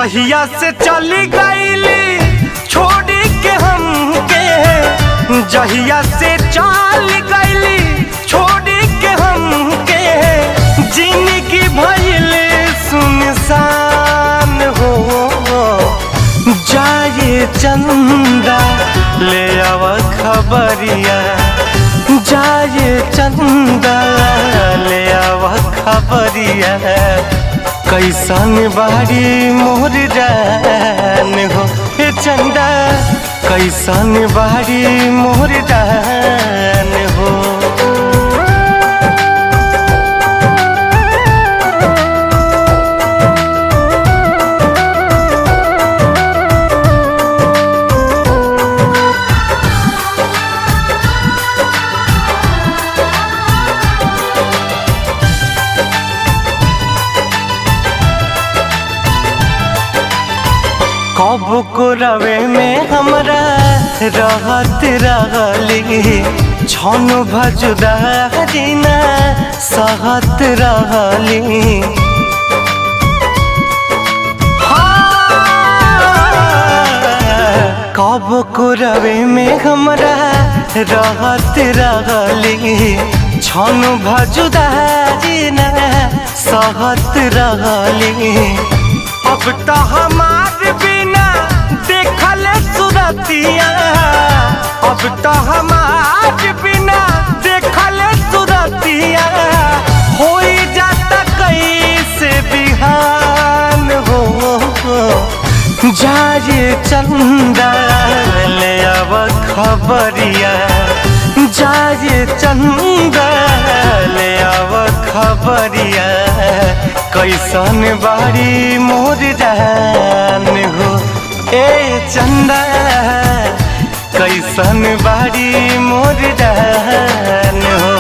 जहिया से चली गईली छोड़ के हमके, जहिया से चल गईली छोड़ के हमके, जिंदगी भइल सुनसान हो। जाए चंदा ले आव खबरिया, जाए चंदा ले आव खबरिया, कैसन बारी मोर जान हो। हे चंदा कैसन बारी मोर जान हो। कब को रवे में हमरा रहत रहली, छन भजुदारी ना सहत रहली। कब को रवे में हमरा रहत रहली, छन भजुदारी ना सहत रहली। अब तो हमार बिना देखल सुरतिया, अब तो हमार बिना देखल सुरतिया, हो जाता कैसे बिहान हो। जाए चंदा ले आव खबरिया, जाए चंदा ले आव खबरिया, कैसन बारी मोर जान हो। ए चंदा कैसन बारी मोर जान हो।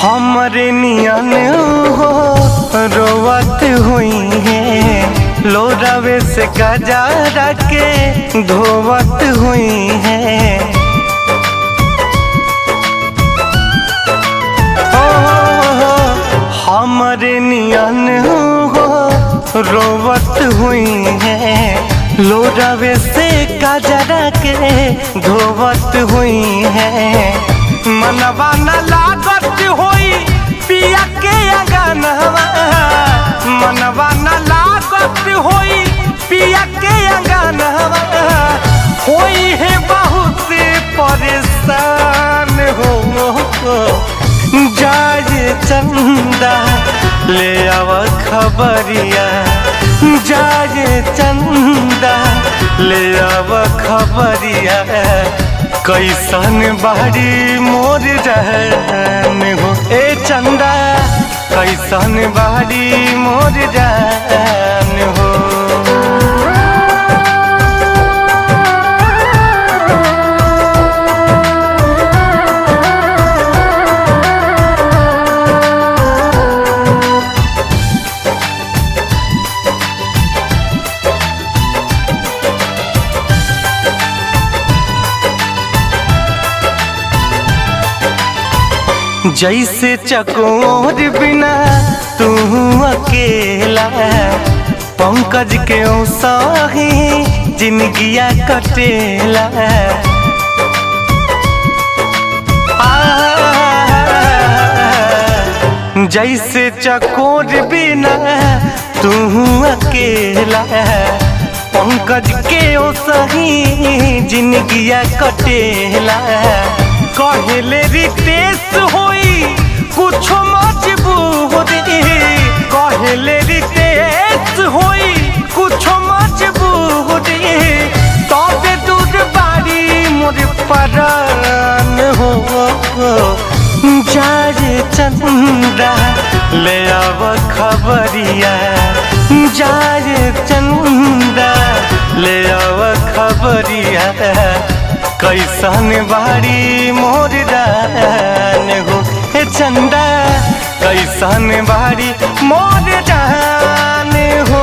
हमरे नियन हो रोवत हुई है, लोरावे से गजा के धोवत हुई है। हमरे नियन हो रोवत हुई है, लोरावे से गजा के धोवत हुई है। मनवा न लागत होई पिया के अंगनवा, मनवा न लागत होई पिया के अंगनवा, होई है बहुत परेशान हो। जाए चंदा ले आव खबरिया, जाए चंदा ले आव खबरिया, कैसन बारी मोर जान हो। ए चंदा कैसन बारी मोर जान हो। जैसे चकोर बिना तू अकेला, पंकज के सही जिंदगिया कटेला। जैसे चकोर बिना तू अकेला, पंकज के सही जिंदगिया कटेला। कहले रितेश होई कुछ मजबूरी, कहले रितेश होई कुछ मजबूरी, तबे दूर बारी मोर परान हो। जाए चंदा ले आव खबरिया, जाए चंदा ले आव खबरिया, कैसन बारी मोर जान हो। कैसन बारी मोर जान हो।